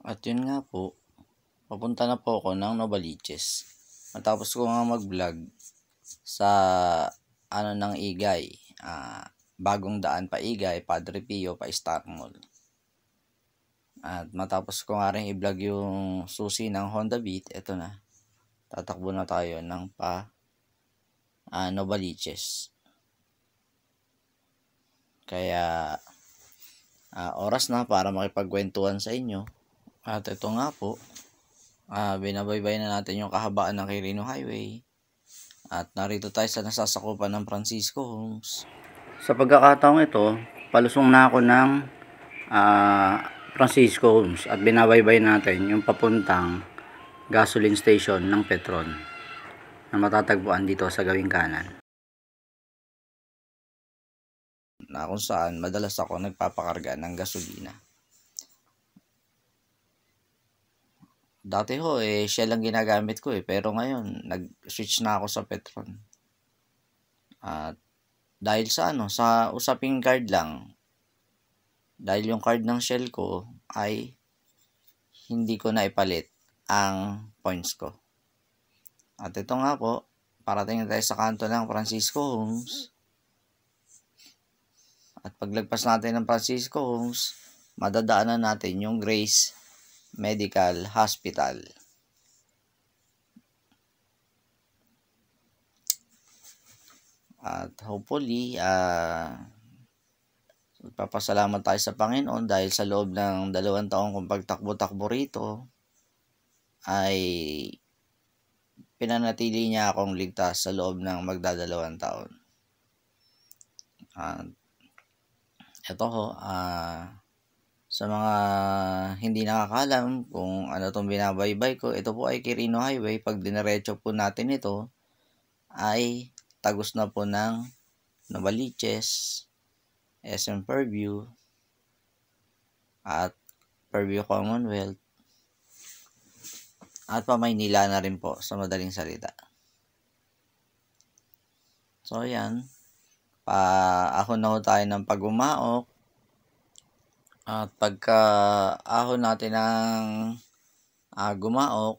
At yun nga po, papunta na po ako ng Novaliches. Matapos ko nga mag-vlog sa ng Igay, bagong daan pa Igay, Padre Pio, pa Star Mall. At matapos ko nga rin i-vlog yung susi ng Honda Beat, eto na. Tatakbo na tayo ng pa Novaliches. Kaya oras na para makipagkwentuhan sa inyo. At ito nga po, binabaybay na natin yung kahabaan ng Quirino Highway. At narito tayo sa nasasakupan ng Francisco Homes. Sa pagkakataong ito, palusong na ako ng Francisco Homes at binabaybay natin yung papuntang gasoline station ng Petron na matatagpuan dito sa gawing kanan, na kung saan madalas ako nagpapakarga ng gasolina. Dati ho siya lang ginagamit ko pero ngayon nag-switch na ako sa Petron. At dahil sa sa usaping card lang, dahil yung card ng Shell ko ay hindi ko na ipalit ang points ko. At ito nga po, parating na tayo sa kanto ng Francisco Homes. At paglagpas natin ng Francisco Homes, madadaanan natin yung Grace Medical Hospital. At hopefully, magpapasalamat tayo sa Panginoon dahil sa loob ng 2 taong kong pagtakbo-takbo rito, ay pinanatili niya akong ligtas sa loob ng magdadalawang taon. At ito ho, sa mga hindi nakakalam kung ano itong binabaybay ko, ito po ay Quirino Highway. Pag diniretso po natin ito, ay tagos na po ng Novaliches, SM Fairview, at Fairview Commonwealth, at pa Maynila na rin po sa madaling salita. So yan, ahon na ho tayo ng pag-umaok. At pagka ahon natin ng gumaok,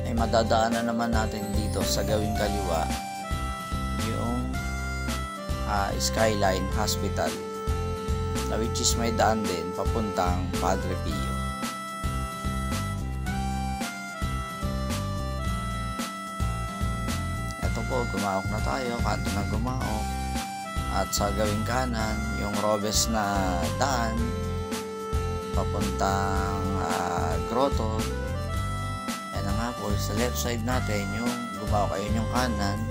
ay madadaanan naman natin dito sa gawing kaliwa yung Skyline Hospital, na which is may daan din papuntang Padre Pio. Gumaok na tayo, kanto ng gumaok. At sa gawing kanan, yung Robes na daan papuntang Grotto. Yan nga po, sa left side natin, yung gumaok ayun yung kanan,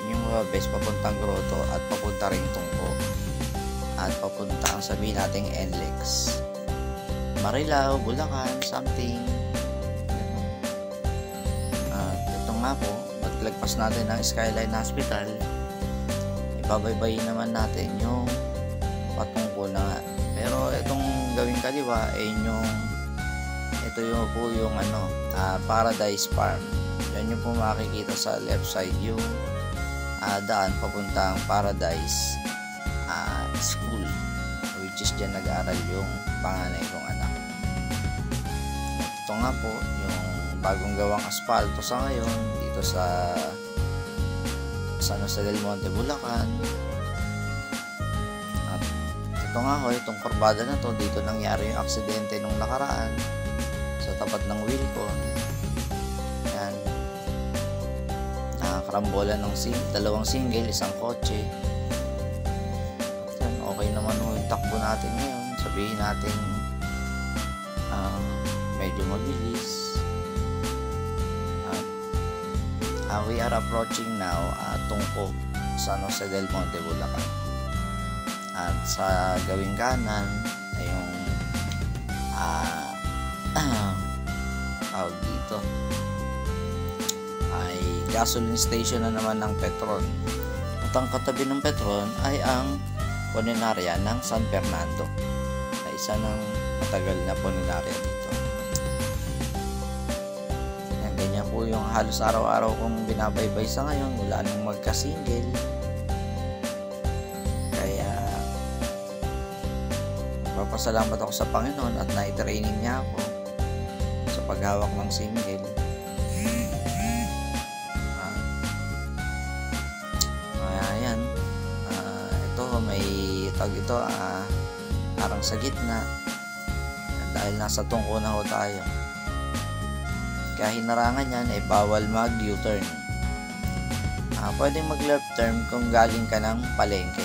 yung Robes papuntang Grotto at papunta rin Tungko. At papunta ang sabihin nating NLEX, Marilao, Bulacan, something. At ito nga po, lagpas natin ng Skyline Hospital, ibabaybayin naman natin yung Patungko na nga. Pero itong gawing kaliwa ay ito yung po yung Paradise Farm. Yan yung po makikita sa left side, yung daan papuntang Paradise School, which is dyan nag-aaral yung panganay kong anak. Ito nga po yung bagong gawang asfalto sa ngayon dito sa San Jose del Monte, Bulacan. At ito nga ho, itong kurbada na to, dito nangyari yung aksidente nung nakaraan sa tapat ng Wilcon. Yan, nakarambola ng dalawang single, isang kotse. At yan, okay naman yung takbo natin ngayon. Sabihin natin medyo mabilis. We are approaching now Tungko, San Jose del Monte, Bulacan. At sa gawing kanan ay yung tawag dito ay gasoline station na naman ng Petron. At ang katabi ng Petron ay ang Puninaria ng San Fernando, na isa ng matagal na puninaria dito. Ganyan po yung halos araw-araw kong binabaybay sa ngayon, mula nung magka-single. nagpapasalamat ako sa Panginoon at nai-training niya ako sa paghawak ng single. Ayan. Ito may tawag ito, parang sa gitna. Dahil nasa tungko na ho tayo. Kaya hinarangan yan ay bawal mag U-turn. Pwedeng mag left turn kung galing ka ng palengke.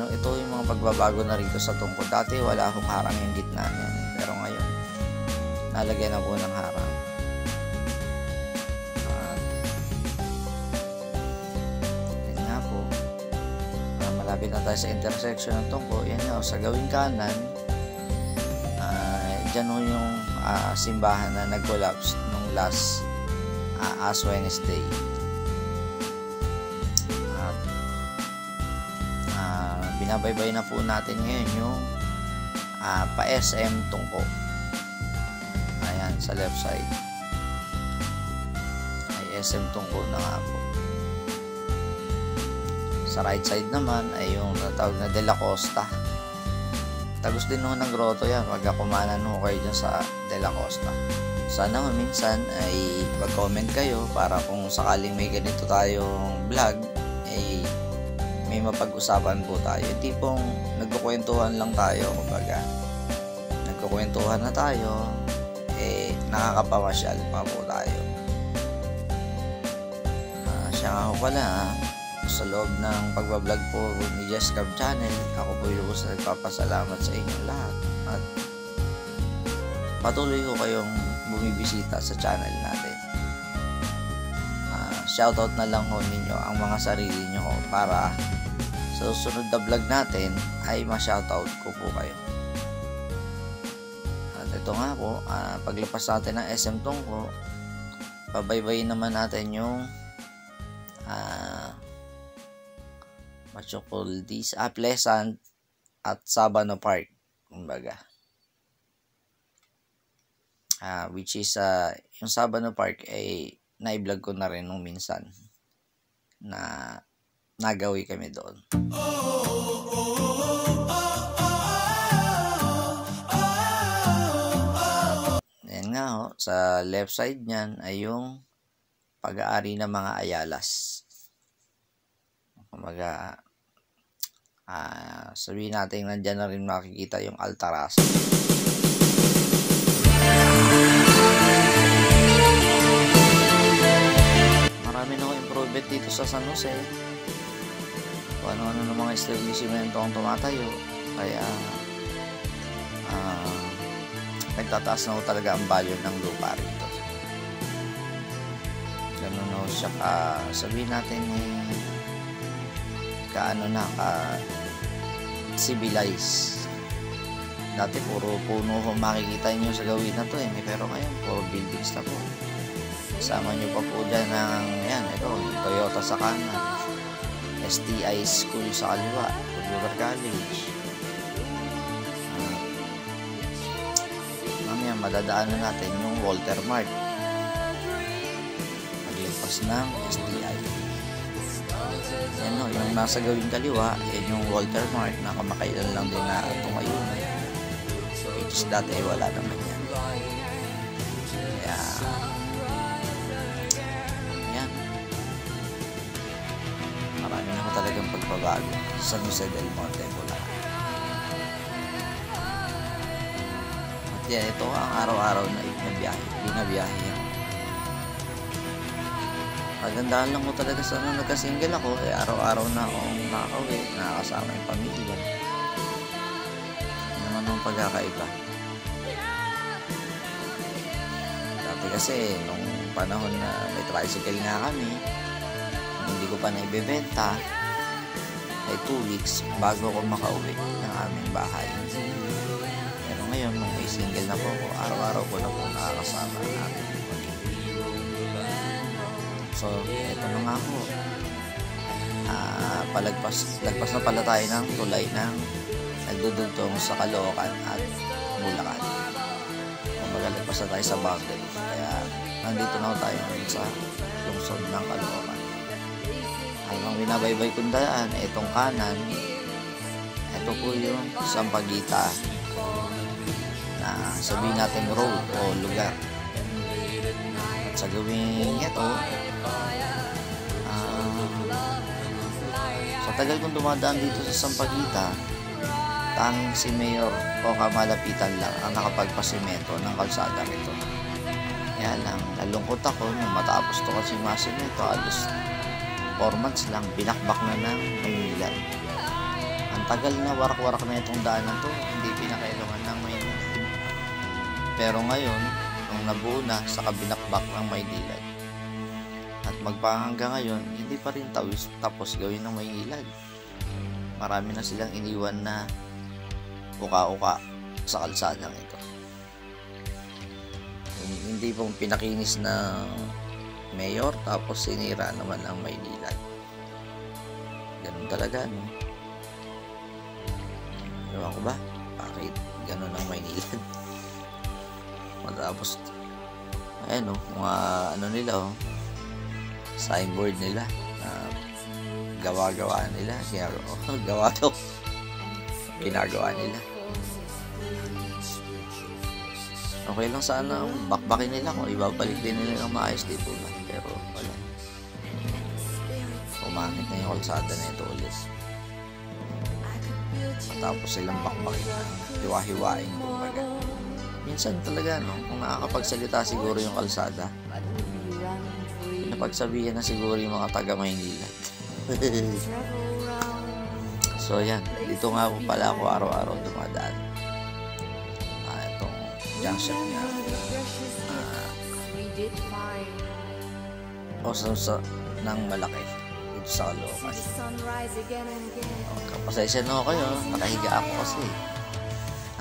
Ito yung mga pagbabago na rito sa tungko. Dati wala akong harang yung gitna niyan. Pero ngayon, nalagyan na po ng harang. Yan nga po. Malapit na tayo sa intersection ng tungko. Yan nga, sa gawing kanan, dyan ho yung simbahan na nag-collapse nung last Ash Wednesday. Binabaybay na po natin ngayon yung pa-SM Tungko. Ayan, sa left side ay SM Tungko na nga po. Sa right side naman ay yung natawag na De La Costa. Tagos din ho ng grotto yan. Pagka kumanan ho kayo dyan sa De La Costa. Sana minsan ay mag-comment kayo para kung sakaling may ganito tayong vlog ay may mapag-usapan po tayo. Tipong nagkukwentuhan lang tayo. Kumbaga, nagkukwentuhan na tayo, nakakapamasyal pa po tayo. Siya nga ho pala, sa loob ng pagbablog po ni Jess Cab Channel, ako po yung lubos na nagpapasalamat sa inyong lahat. At patuloy ko kayong bumibisita sa channel natin. Shoutout na lang ho ninyo ang mga sarili nyo para sa susunod na vlog natin ay ma-shoutout ko po kayo. At ito nga po, paglapas natin ng SM Tungko, pabaybayin naman natin yung Machocoldis, Pleasant at Sabano Park, kumbaga. Which is yung Sabano Park ay na-vlog ko na rin nung minsan na nagawi kami doon. Yan nga ho, sa left side niyan ay yung pag-aari ng mga Ayalas. Kumbaga, sabihin natin nandiyan na rin makikita yung Altaras. Marami na improvement dito sa San Jose. Kung ano-ano ng mga establishmento ang tumatayo. Kaya, nagtataas na ho talaga ang value ng lupa rito. Ganun ho siya sabihin natin civilized. Dati puro puno ho makikita nyo sa gawin na to pero ngayon puro buildings na po. Kasama nyo pa po dyan ng ito, Toyota sa kanan, STI School sa kaliwa, Computer College. Mamaya madadaanan natin yung Walter Mart. Maglipas ng STI. Yan o, yung nasa gawing kaliwa, yan yung Walter Mart na kamakailan lang din na ito ngayon. Which is dati ay wala naman yan. Kaya, yan. Marami na talagang pagbabago sa San Jose del Monte po lahat. At yan, ito ang araw-araw na binabiyahe yan. Magandaan lang ko talaga sa nagka-single ako, araw-araw na akong nakakauwi, nakakasama yung pamilya. Ano naman ang pagkakaiba. Dati kasi, nung panahon na may tricycle nga kami, hindi ko pa naibebenta, ay 2 weeks bago ako makauwi ng aming bahay. Pero ngayon, nung may single na po ako, araw-araw ko na po nakakasama ng aming pamilya. So, ito na nga po. Lagpas na pala tayo ng tulay ng nagdudugtong sa Caloocan at Bulacan. Lagpas na tayo sa boundary. Kaya, nandito na tayo sa lungsod ng Caloocan. ang binabaybay kong daan, itong kanan, ito po yung Sampaguita na sabihin natin road o lugar. At sa gawing ito, sa tagal kong dumadaan dito sa Sampaguita, tanging si Mayor o kamalapitan lang ang nakapagpasimento ng kalsada nito. Kaya lang, nalungkot ako nung matapos to kasi masimento, alos 4 months lang, binakbak na ng Maynila. Ang tagal na, warak-warak na itong daan na to, hindi pinakailangan ng Maynila. Pero ngayon, nung nabuo na, saka binakbak ng Maynila. At magpahanggang ngayon, hindi pa rin tapos gawin ng Maynila. Marami na silang iniwan na uka-uka sa kalsadang ito. Hindi pong pinakinis na mayor, tapos sinira naman ang Maynila. Ganun talaga, no? Ewan ko ba? Bakit ganun ang Maynila? Matapos, ayan, no? Mga ano nila, oh, signboard nila, gawa-gawa nila, ginagawa nila. Okay lang sana bakbakin nila kung ibabalik din nila ng maayos, di po ba? Pero wala. Umangit na yung kalsada na ito ulit. Matapos silang bakbakin na hiwa-hiwain kumbaga. Minsan talaga, no, kung nakakapagsalita siguro yung kalsada, napagsabihan na siguro yung mga taga Maynila. So yan, dito nga po pala ako araw-araw dumadaan. Itong junction niya ng malaki dito sa Caloocan. Kapasensya na kayo, nakahiga ako kasi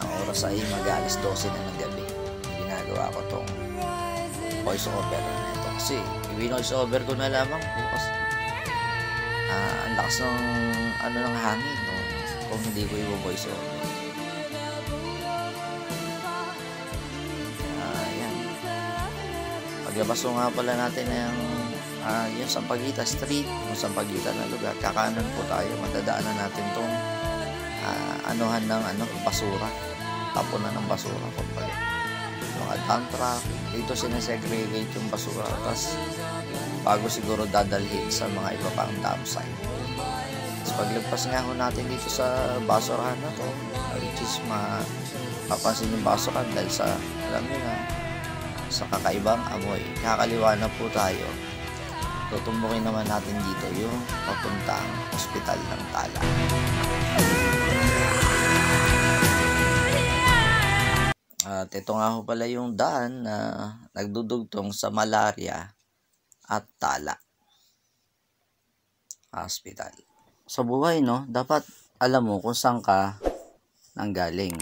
ang oras ay mag-alas 12 na ng gabi. Ginagawa ko tong voice over na ito kasi i-voice over ko na lamang po kasi ang lakas ng ng hangin, no? Kung hindi ko i-voice over. Yan. Paglabas ko nga pala natin ng yung Sampaguita Street, yung Sampaguita na lugar, kakanan po tayo, madadaanan natin tong anuhan ng basura, tapunan ng basura kumbaga. Mga dump truck, dito sinesegregate yung basura, tapos bago siguro dadalhin sa mga iba pang dump site. Tapos paglagpas nga ho natin dito sa basurahan na to, which is mapapansin yung basurahan dahil sa, alam nyo na, sa kakaibang amoy. Kakaliwa na po tayo. Tutumbukin naman natin dito yung papuntang Ospital ng Tala. At ito nga ho pala yung daan na nagdudugtong sa Malaria at Tala Hospital. Sa buhay, no, dapat alam mo kung saan ka nanggaling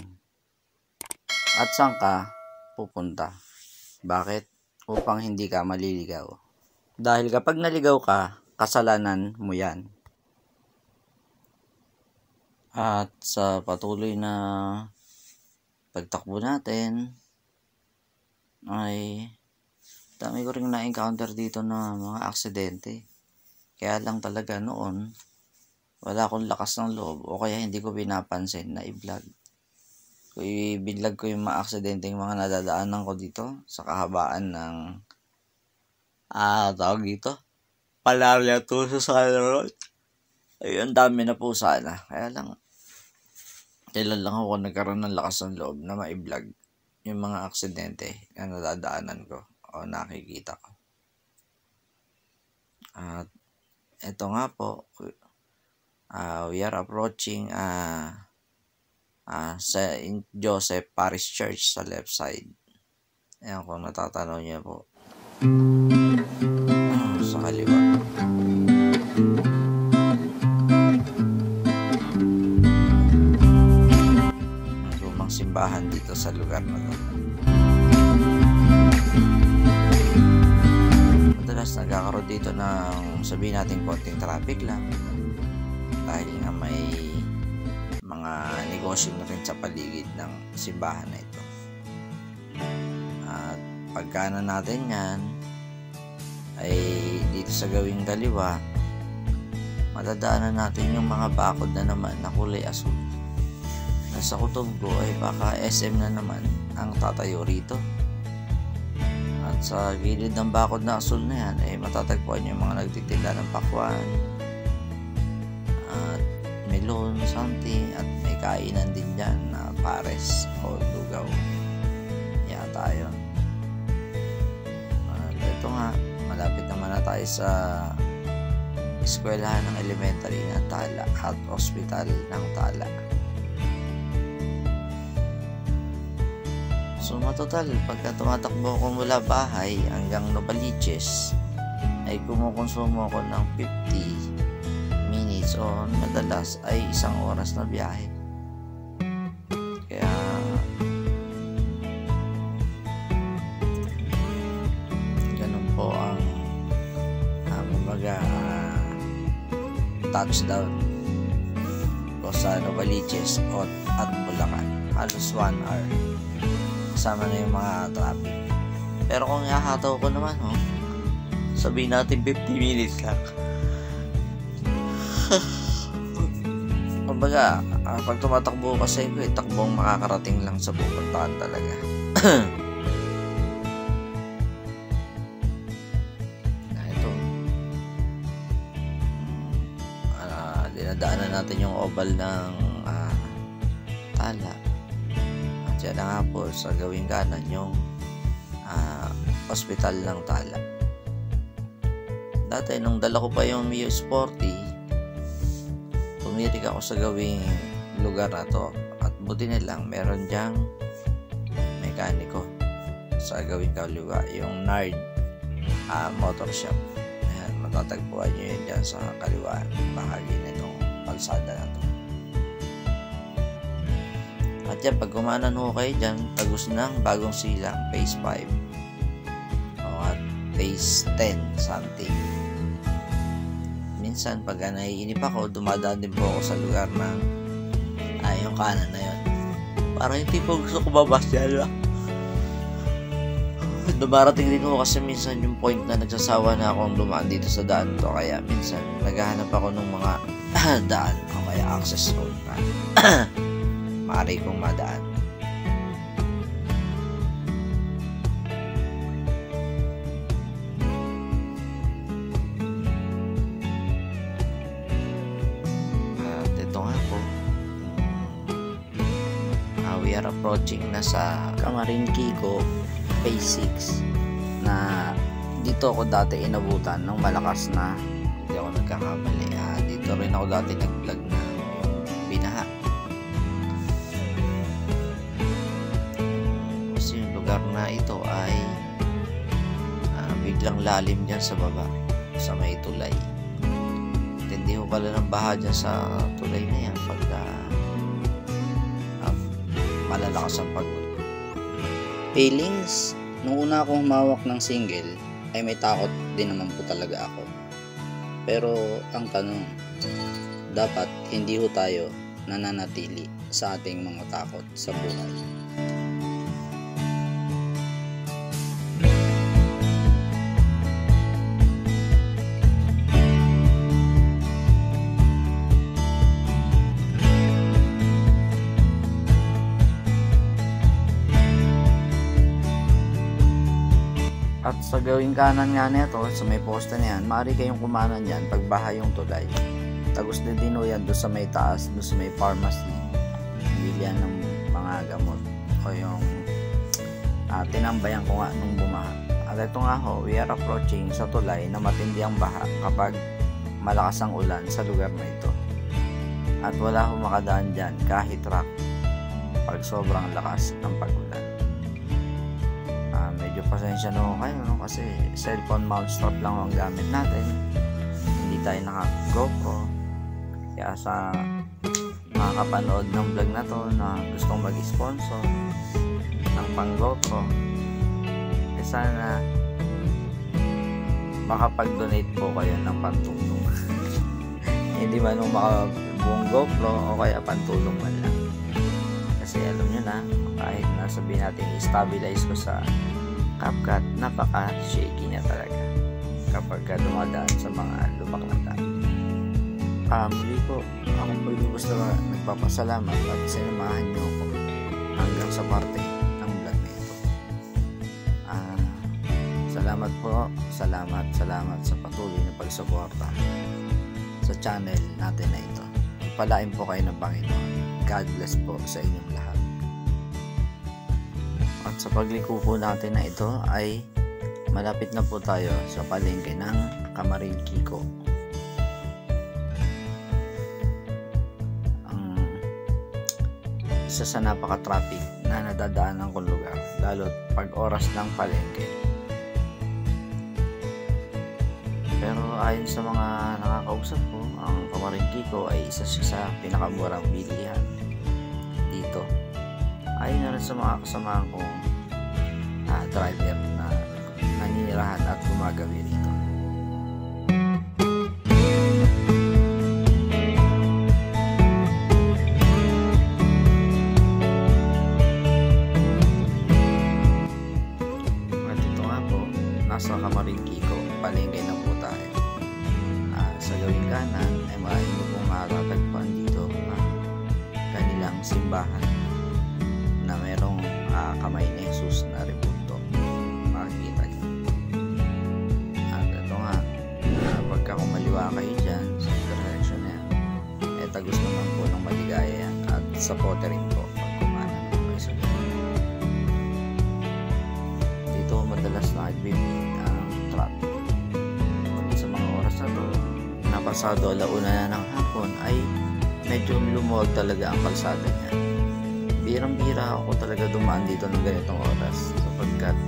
at saan ka pupunta. Bakit? Upang hindi ka maliligaw. Dahil kapag naligaw ka, kasalanan mo yan. At sa patuloy na pagtakbo natin, ay dami ko rin na-encounter dito na mga aksidente. Kaya lang talaga noon, wala akong lakas ng loob o kaya hindi ko pinapansin na i-vlog. Kung i-vlog ko yung mga aksidente, yung mga nadadaanan ko dito sa kahabaan ng tawag dito, Malaria to sa Road. Ay, ang dami na po sana. Kaya lang, kailan lang ako nagkaroon ng lakas ng loob na ma-vlog yung mga aksidente na nadadaanan ko o nakikita ko. At ito nga po, we are approaching sa Joseph Parish Church sa left side. Ayan, kung natatanaw niyo po. Sa kaliwa. Lumang simbahan dito sa lugar na to. Madalas nagkakaroon dito ng sabihin natin konting traffic lang dahil nga may mga negosyo na rin sa paligid ng simbahan na ito. At pagkanan natin yan ay dito sa gawing kaliwa, madadaanan natin yung mga bakod na naman na kulay asul. Nasa kutob ko ay baka SM na naman ang tatayo rito. At sa gilid ng bakod na asul na yan ay matatagpuan yung mga nagtitinda ng pakwan at melon, something, at may kainan din dyan na pares o lugaw. Yata yun. At ito nga, malapit naman na tayo sa eskwelahan ng elementary ng Tala at hospital ng Tala. So matotal, pagka tumatakbo ko mula bahay hanggang Novaliches ay kumukonsumo ako ng 50 minutes o madalas ay 1 oras na biyahe. Kaya ganun po ang touchdown ko sa Novaliches at Bulacan. Halos 1 hour. Kasama na yung mga traffic. Pero kung ihahataw ko naman, sabihin natin 50 minutes lang. Kumbaga, pag tumatakbo kasi ko, takbong makakarating lang sa pupuntahan talaga. Ito. Dinadaanan natin yung oval ng Tala. Diyan na nga po sa gawing kanan yung hospital ng Tala. Dati nung dala ko pa yung Mio Sporty, tumirik ako sa gawing lugar na to at buti na lang meron diyang mekaniko sa gawing kaliwa, yung Nard Motor Shop. Ayan, matatagpuan nyo yun dyan sa kaliwa bahagi nitong kalsada na to. At yan, pag kumanan ho kayo dyan, tagus ng Bagong Silang, phase 5 at phase 10 something. Minsan pag naiinip ako, dumadaan din po ako sa lugar ng yung kanan na yun. Parang yung tipo gusto ko babas dyan. Dumarating din ako kasi minsan yung point na nagsasawa na akong dumaan dito sa daan to, kaya minsan naghahanap ako ng mga daan o kaya access road na maaari kong madaan. At ito nga po, we are approaching na sa Camarines ko phase 6 na dito ako dati inabutan ng malakas na, hindi ako nagkakamali. Dito rin ako dati nag-vlog na binaha. Na ito ay biglang lalim dyan sa baba sa may tulay. Hindi ko pala ng baha dyan sa tulay na yan pagka malalakas ang pagod. Feelings, nung una akong humawak ng single ay may takot din naman po talaga ako. Pero ang tanong, dapat hindi ho tayo nananatili sa ating mga takot sa buhay. At sa gawing kanan nga nito, sa may poste na yan, maaari kayong kumanan yan pag baha yung tulay. Tagos din o yan doon sa may taas, doon sa may pharmacy. Bilihan ng mga gamot o yung tinambayan ko nga nung bumaha. At ito nga ho, we are approaching sa tulay na matindi ang baha kapag malakas ang ulan sa lugar na ito. At wala ho makadaan dyan kahit truck pag sobrang lakas ng pag-ulan. Medyo pasensya na kayo, kasi cellphone mount strap lang ang gamit natin, hindi tayo naka GoPro. Kaya sa makakapanood ng vlog na to na gustong mag-sponsor ng pang GoPro, sana makapag-donate po kayo ng pantulong. Hindi man nung makabuong GoPro o kaya pantulong man lang, kasi alam nyo na, kahit nasabihin natin i-stabilize ko sa CapCut, napaka-shaky niya talaga kapag dumadaan sa mga lubak na daan. Muli po, ako po lubos na nagpapasalamat at sinamahan niyo ako hanggang sa parte ng vlog na ito. Salamat po, salamat sa patuloy na pagsuporta sa channel natin na ito. Palain po kayo ng Panginoon. God bless po sa inyong lahat. At sa pagliko po natin na ito ay malapit na po tayo sa palengke ng Camarines-Quico. Isa sa napaka-traffic na nadadaanan kong lugar, lalo't pag oras ng palengke. Pero ayon sa mga nakakausap ko, ang Camarines-Quico ay isa sa pinakamurang bilihan dito. Ayon na rin sa mga kasamahan kong driver na naninirahan at gumagawi rito. Sa Camarines-Quico, palengke na po tayo. Sa gawing kanan ay maaari mo pong matatagpuan dito kanilang simbahan na mayroong kamay ni Jesus na rebulto. Makikita nyo. At ito nga, pagka kumaliwa kayo dyan sa direction na yan, tagos naman po ng Maligaya yan at sa pote rin po pag kumanan po kayo sa dyan. Dito madalas na nagbibig traffic. Sa mga oras na to, napasado alauna na ng hapon ay medyo lumuwag talaga ang kalsada niya. Birang-bira ako talaga dumaan dito ng ganitong oras sapagkat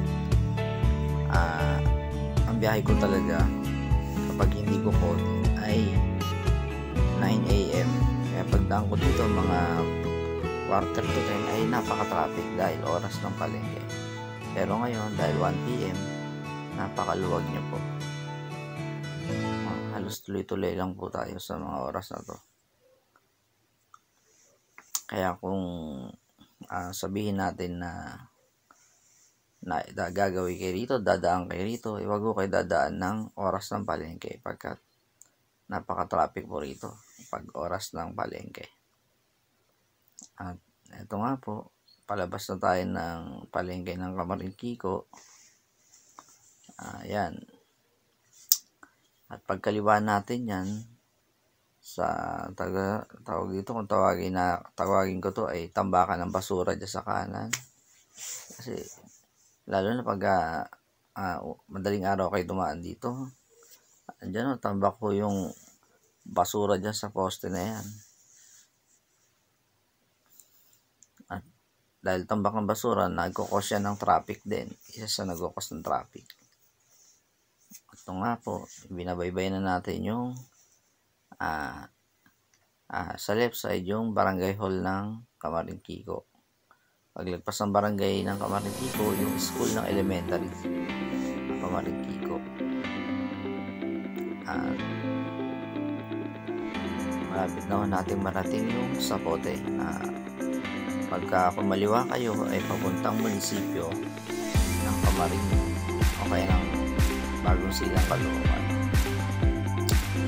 ang biyahe ko talaga kapag hindi ko kote ay 9 AM. Kaya pagdaan ko dito mga quarter to 10 ay napaka-traffic dahil oras ng palengke. Pero ngayon dahil 1 PM napakaluwag niya po. Halos tuloy-tuloy lang po tayo sa mga oras na to. Kaya kung sabihin natin na gagawin kayo rito, dadaan kayo rito, wag ko kayo dadaan ng oras ng palengke pagkat napaka-traffic po rito pag oras ng palengke. At ito nga po, palabas na tayo ng palengke ng Camarines-Quico. Yan. At pagkaliwa natin yan sa tawag dito, kung tawagin ko to ay tambakan ng basura dyan sa kanan. Kasi lalo na pag madaling araw kayo dumaan dito, andyan tambak ko yung basura dyan sa poste na yan. At dahil tambak ng basura, nagkukos yan ng traffic din. Isa sa nagkukos ng traffic. Ito nga po, binabaybay na natin yung sa left side yung barangay hall ng Camarines-Quico. Paglagpas ng barangay ng Camarines-Quico, yung school ng elementary Camarines-Quico. Malapit na natin marating yung Sapote. Pagka kumaliwa kayo ay papuntang munisipyo ng Camarines o kaya ng Bagong Silang, Caloocan.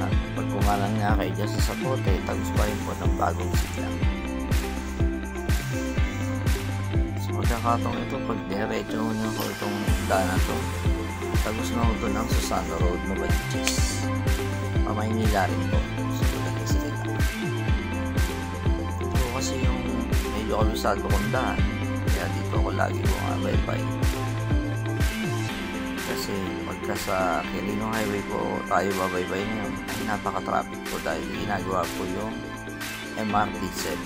At pag kumalan nga kayo dyan sa Sapote, tagos pa rin po ng Bagong Silang. Sa pagkakataong ito, pag diretso nyo ko itong daan na ito, tagos na ito ng Susano Road, Novaliches. Pamaynila rin po sa Bagong Silang. Ito kasi yung medyo kabisado kong daan, kaya dito ako lagi bumabay-bay. Kasi pagka sa Quirino Highway po tayo babaybay ngayon ay napaka-traffic po dahil ginagawa po yung MRT-7.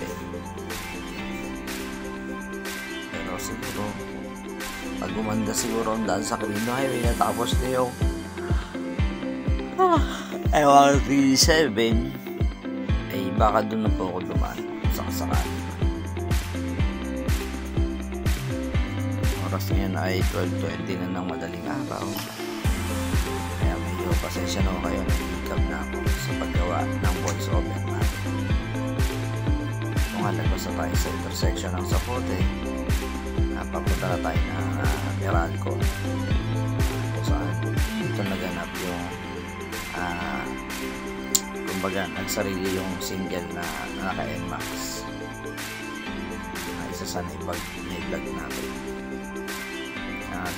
Pero siguro pag gumanda siguro ang daan sa Quirino Highway na tapos na yung MRT-7 ay baka doon na po ako dumaan sa kasakali. Oras ngayon ay 12:20 na ng madaling araw. Kaya medyo pasensya na kayo, nag-hiccup na ako sa paggawa ng voice over natin. Kung halagpas na tayo sa intersection ng Sapote, papunta na tayo ng Meralco, kung saan dito naganap yung kumbaga nagsarili yung single na naka-NMAX. Isa sana may vlog natin. At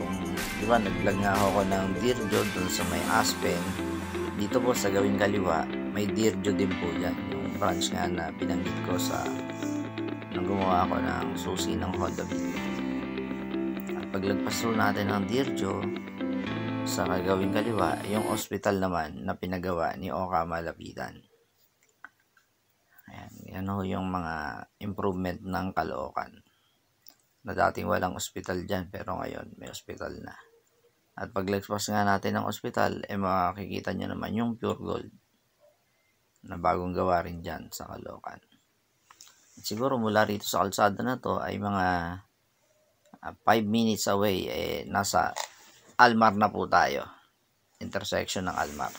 kung di ba nag-vlog nga ako ng Dirjo dun sa may Aspen, dito po sa gawing kaliwa may Dirjo din po yan, yung branch nga na binanggit ko sa nang gumawa ako ng susi ng Honda Beat. At paglagpas po natin ng Dirjo, sa kagawing kaliwa, yung ospital naman na pinagawa ni Oka Malapitan. Ayan, yan ho yung mga improvement ng Caloocan. Na dating walang ospital dyan, pero ngayon may ospital na. At paglagpas nga natin ng ospital, makikita nyo naman yung Pure Gold na bagong gawa rin dyan sa Caloocan. At siguro mula rito sa kalsada na to ay mga 5 minutes away, nasa Almar na po tayo. Intersection ng Almar.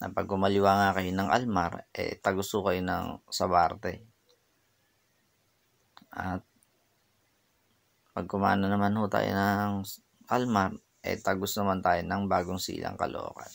Na pag kumaliwa nga kayo ng Almar, tagusto kayo ng Sabarte. At pag kumana naman ho tayo ng Almar, tagus naman tayo ng Bagong Silang, Caloocan.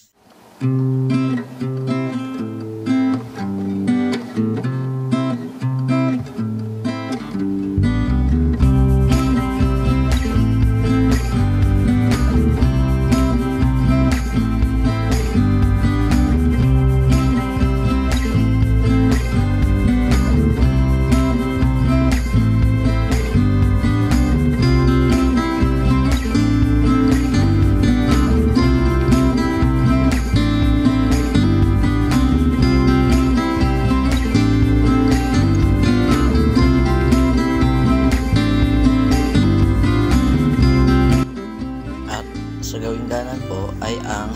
Sa gawing kanan po ay ang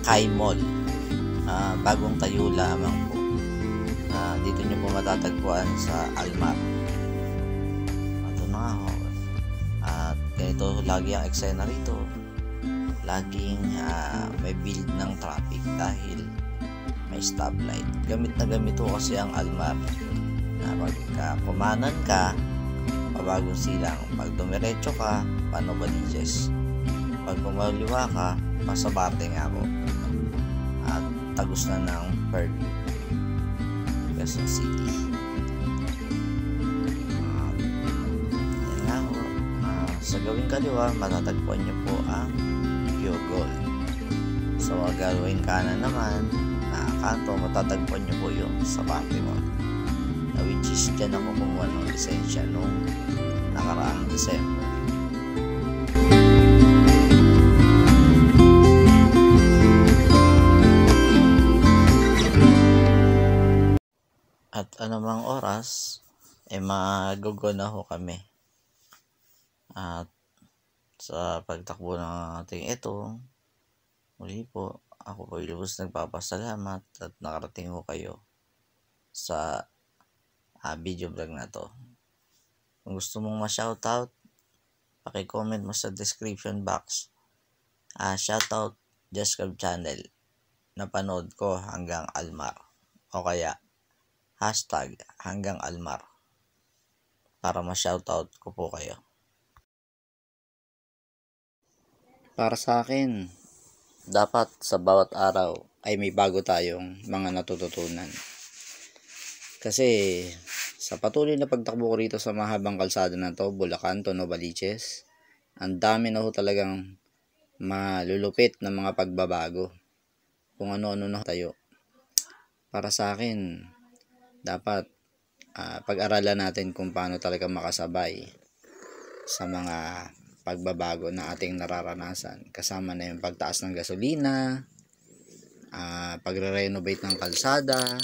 Kai Mall. Bagong tayo lamang po. Dito nyo po matatagpuan sa Almar. Ito na nga ho. At ganito lagi ang eksena rito. Laging may build ng traffic dahil may stoplight. Gamit na gamit po kasi ang Almar. Pag kumanan ka, Bagong Silang. Pag dumiretso ka, Novaliches. Pag kumaliwa ka, Pasabarte nga po. At tagus na ng Fairview, Quezon City. Yan nga po. Sa gawing kaliwa, matatagpuan nyo po ang Pure Gold. Sa gawing kanan naman, na kanto, matatagpuan nyo po yung Sabarte Mall. Which is dyan ako kumuha ng lisensya nung nakaraang December. At anumang oras, magugo na ho kami. At sa pagtakbo ng ating ito, muli po, ako po lubos nagpapasalamat at nakarating ho kayo sa video vlog na to. Kung gusto mong ma-shoutout, paki-comment mo sa description box. Shoutout Just Club Channel. Napanood ko hanggang Almar. O kaya #hanggang Almar. Para ma-shoutout ko po kayo. Para sa akin, dapat sa bawat araw ay may bago tayong mga natututunan. Kasi sa patuloy na pagtakbo ko rito sa mahabang kalsada na to, Bulacan to Novaliches, ang dami na ho talagang malulupit na mga pagbabago. Kung ano-ano na tayo. Para sa akin, dapat pag-aralan natin kung paano talaga makasabay sa mga pagbabago na ating nararanasan. Kasama na yung pagtaas ng gasolina, pagre-renovate ng kalsada,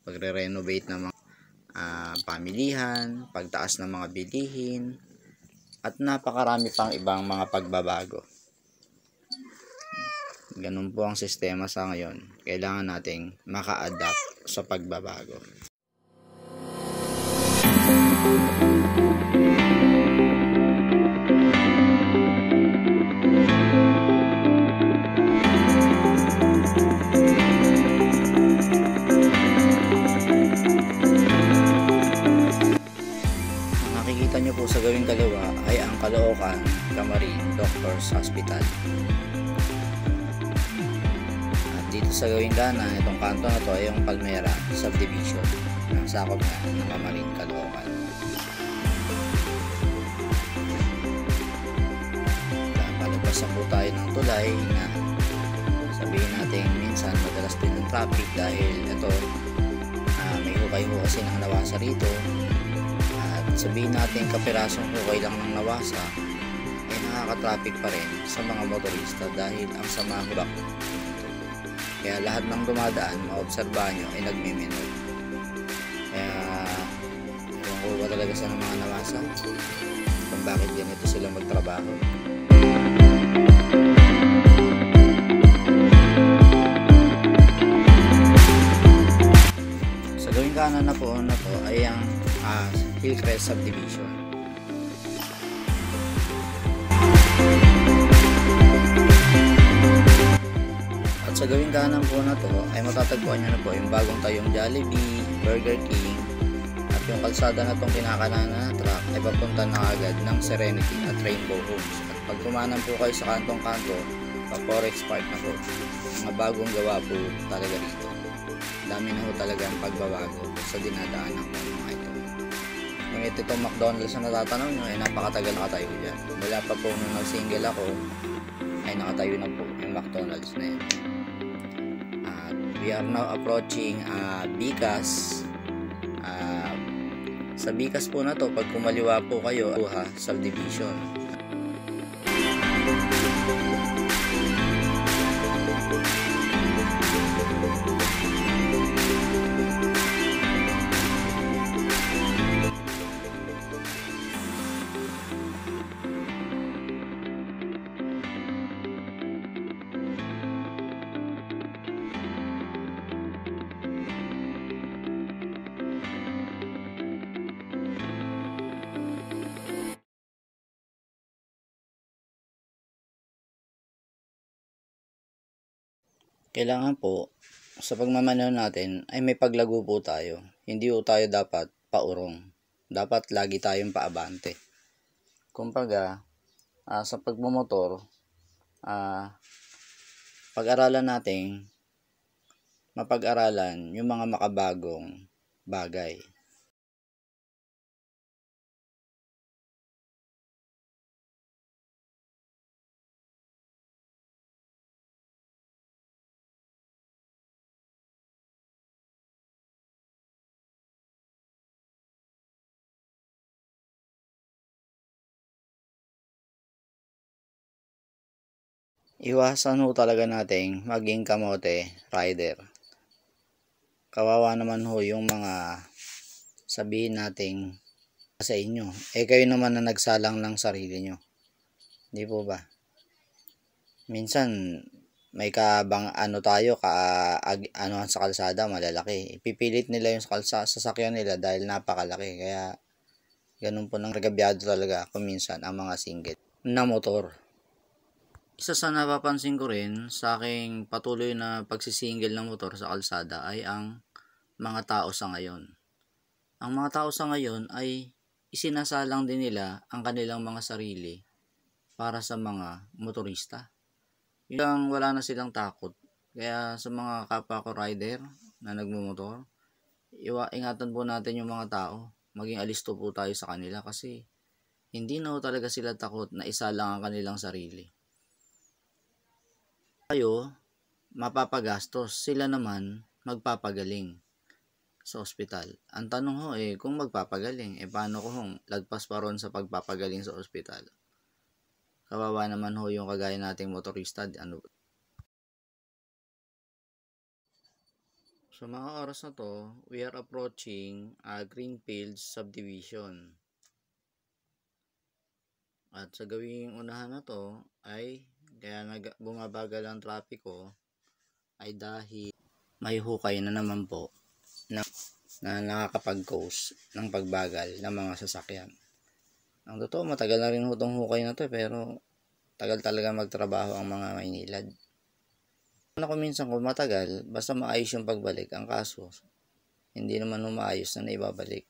pagre-renovate ng mga pamilihan, pagtaas ng mga bilihin, at napakarami pang ibang mga pagbabago. Ganun po ang sistema sa ngayon. Kailangan nating maka-adapt sa pagbabago. Nakikita nyo po sa gawing kaliwa ay ang Caloocan Camarin Doctors Hospital. At dito sa gawing kanan, itong kanto na to ay yung Palmera subdivision ng sakop na ng Camarin, Caloocan. Palagpasan po tayo ng tulay na sabihin natin minsan madalas din ng traffic dahil ito may hukay ho kasi ng nawasa rito, at sabihin natin kapirasong hukay lang ng nawasa ay nakaka-traffic pa rin sa mga motorista dahil ang sama hubak. Kaya lahat ng dumadaan, maobserbahan nyo ay nagmiminor. Kaya ewan ko ba talaga sa mga nawasa kung bakit ganito sila magtrabaho. Sa gawing kanan na po na to ay ang Hillcrest subdivision. Sa gawing kanan po na to ay matatagpuan nyo na po yung bagong tayong Jollibee, Burger King, at yung kalsada na tong kinakanan na truck ay papunta na agad ng Serenity at Rainbow Homes. At pag kumanan po kayo sa kantong-kanto, pa-Forex Park na po, mga bagong gawa po talaga rito. Dami na po talaga ang pagbabago sa dinadaanan ko mga ito. Yung itong McDonald's na natatanaw nyo ay napakatagal nakatayo dyan. Wala pa po nung nag-single ako ay nakatayo na po yung McDonald's na yun. We are now approaching Bicas. Sa Bicas po na to, pag kumaliwa po kayo, subdivision. Kailangan po sa pagmamaneho natin ay may paglago po tayo. Hindi po tayo dapat paurong. Dapat lagi tayong paabante. Kumbaga, sa pagmumotor, pag-aralan natin, mapag-aralan yung mga makabagong bagay. Iwasan ho talaga nating maging kamote rider. Kawawa naman ho yung mga sabihin nating sa inyo. Kayo naman na nagsalang ng sarili nyo. Di po ba? Minsan may tayo sa kalsada malalaki. Ipipilit nila yung sasakyan nila dahil napakalaki. Kaya ganun po nang regabyado talaga ako minsan ang mga single na motor. Isa sa napapansin ko rin sa aking patuloy na pagsisingil ng motor sa kalsada ay ang mga tao sa ngayon. Ang mga tao sa ngayon ay isinasalang din nila ang kanilang mga sarili para sa mga motorista. Yung wala na silang takot. Kaya sa mga kapwa ko rider na nagmumotor, ingatan po natin yung mga tao. Maging alisto po tayo sa kanila kasi hindi na talaga sila takot na isa lang ang kanilang sarili. Tayo mapapagastos, sila naman magpapagaling sa ospital. Ang tanong ho kung magpapagaling, paano kung lagpas pa ron sa pagpapagaling sa ospital? Kawawa naman ho yung kagaya nating motorista. So mga oras na to, we are approaching Greenfields subdivision. At sa gawing unahan na to ay kaya bumabagal ang trapiko ay dahil may hukay na naman po na nakakapag-cause ng pagbagal ng mga sasakyan. Ang totoo, matagal na rin itong hukay na to pero tagal talaga magtrabaho ang mga Maynilad. Ako minsan kung matagal, basta maayos yung pagbalik. Ang kaso, hindi naman maayos na naibabalik.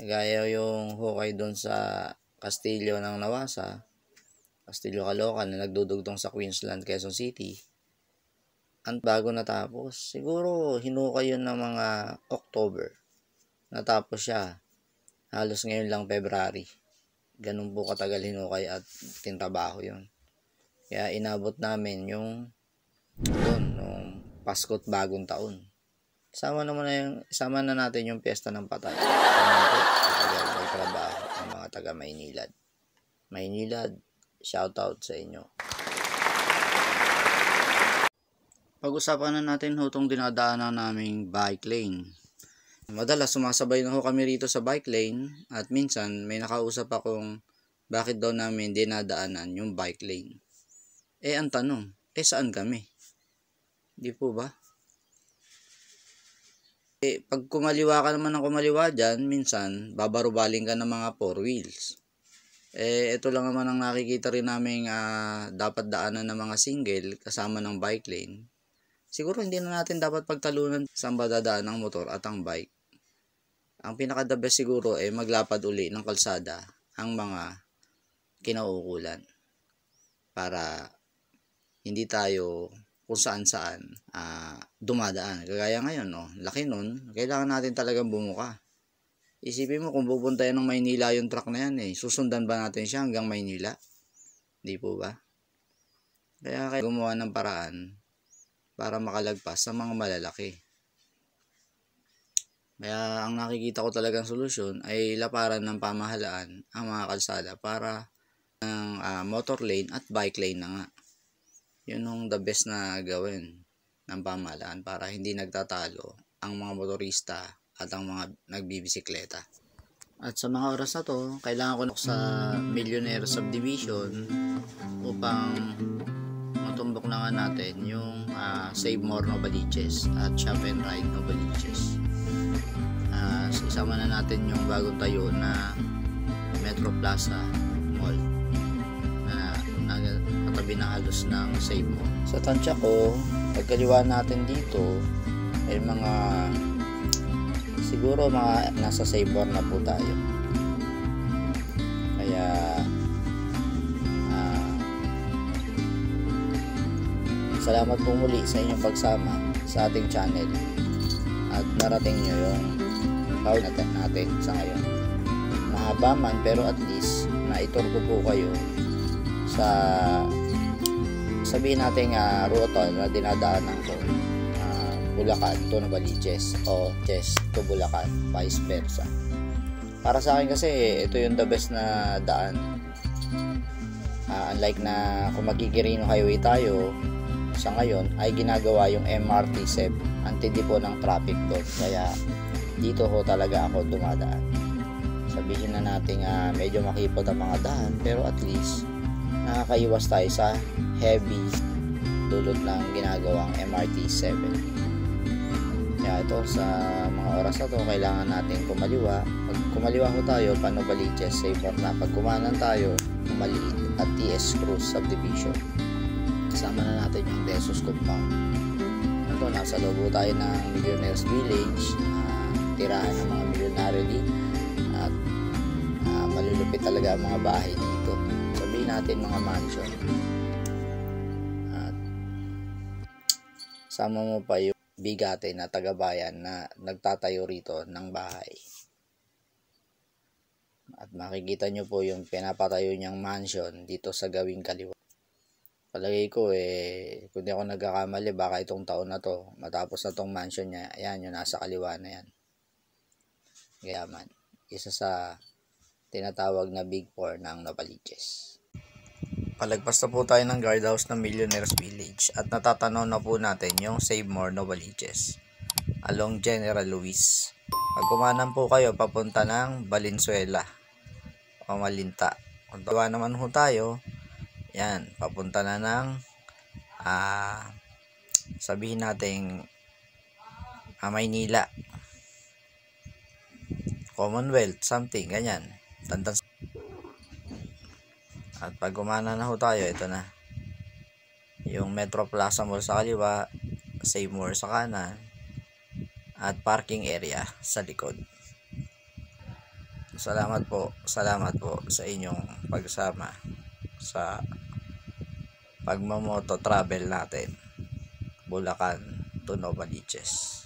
Gaya yung hukay doon sa Castillo ng Nawasa, Castillo Caloocan na nagdudugtong sa Queensland, Quezon City. ang bago natapos. Siguro hinukay yun ng mga October. Natapos siya. Halos ngayon lang February. Ganun po katagal hinukay at tinrabaho yun. Kaya inabot namin yung doon, nung Pasko't Bagong Taon. Sama na natin yung Piyesta ng Patay. Katagal magtrabaho ng mga taga Maynilad. Maynilad, shoutout sa inyo. Pag-usapan na natin itong dinadaanan naming bike lane. Madalas sumasabay na ho kami rito sa bike lane at minsan may nakausap akong bakit daw namin dinadaanan yung bike lane. Ang tanong, saan kami? Di po ba? Pag kumaliwa ka naman ng kumaliwa dyan, minsan babarubaling ka ng mga 4 wheels. Ito lang naman ang nakikita rin namin dapat daanan ng mga single kasama ng bike lane. Siguro hindi na natin dapat pagtalunan saan ba dadaan ang motor at ang bike. Ang pinaka-the best siguro ay maglapad uli ng kalsada ang mga kinauukulan para hindi tayo kung saan-saan dumadaan. Kagaya ngayon, laki nun, kailangan natin talagang bumuka. Isipin mo kung pupunta yan ng Maynila yung truck na yan, susundan ba natin siya hanggang Maynila? Di po ba? Kaya gumawa ng paraan para makalagpas sa mga malalaki. Kaya ang nakikita ko talagang solusyon ay laparan ng pamahalaan ang mga kalsada para ng motor lane at bike lane na nga. Yun yung the best na gawin ng pamahalaan para hindi nagtatalo ang mga motorista at ang mga nagbibisikleta. At sa mga oras na to, kailangan ko sa Millionaire Subdivision upang matumbok na nga natin yung Save More Novaliches at Shop and Ride Novaliches. Isama na natin yung bagong tayo na Metro Plaza Mall na katabi na halos ng Save More. Sa tansya ko, pagkaliwa natin dito ay siguro nasa Save More na po tayo. Kaya salamat po muli sa inyong pagsama sa ating channel at narating nyo yung tawag natin sa ngayon. Mahaba man pero at least naitur ko po kayo sa sabihin natin ruta na dinadaanan ko, Bulacan to Novaliches o Ches to Bulacan, vice versa. Para sa akin kasi ito yung the best na daan. Unlike na kung magkikirino highway tayo sa ngayon ay ginagawa yung MRT7 antidipo ng traffic doon. Kaya dito ho talaga ako dumadaan. Sabihin na natin medyo makipot ang mga daan pero at least nakakaiwas tayo sa heavy dulot ng ginagawang MRT7. Kaya ito sa mga oras na to kailangan natin kumaliwa. Pag kumaliwa ho tayo Novaliches, Save More na. Pag kumanan tayo Maliit at TS Cruz Subdivision. Kasama na natin yung Desos Compound. Ito, nasa loob tayo ng Millionaires Village, tirahan ng mga milyonaryo dito at malulupit talaga ang mga bahay dito. Sabihin natin mga mansion. At sama mo pa yung bigate na taga-bayan na nagtatayo rito ng bahay. At makikita nyo po yung pinapatayo niyang mansion dito sa gawing kaliwa. Palagay ko kung di ako nagkakamali baka itong taon na to matapos na tong mansion niya. Ayan yung nasa kaliwa na yan. Gayaman. Isa sa tinatawag na Big Four ng Novaliches. Palagpas na po tayo ng guardhouse ng Millionaires Village at natatanaw na po natin yung Save More Novaliches along General Luis. Pag kumanan po kayo papunta ng Valenzuela o Malinta. Kung tawa naman ho tayo, yan, papunta na ng sabihin natin Maynila, Commonwealth, something, ganyan. At pag kumana na ho tayo, ito na. Yung Metro Plaza Mall sa kaliwa, Save More sa kanan, at parking area sa likod. Salamat po sa inyong pagsama sa pagmamoto travel natin. Bulacan to Novaliches.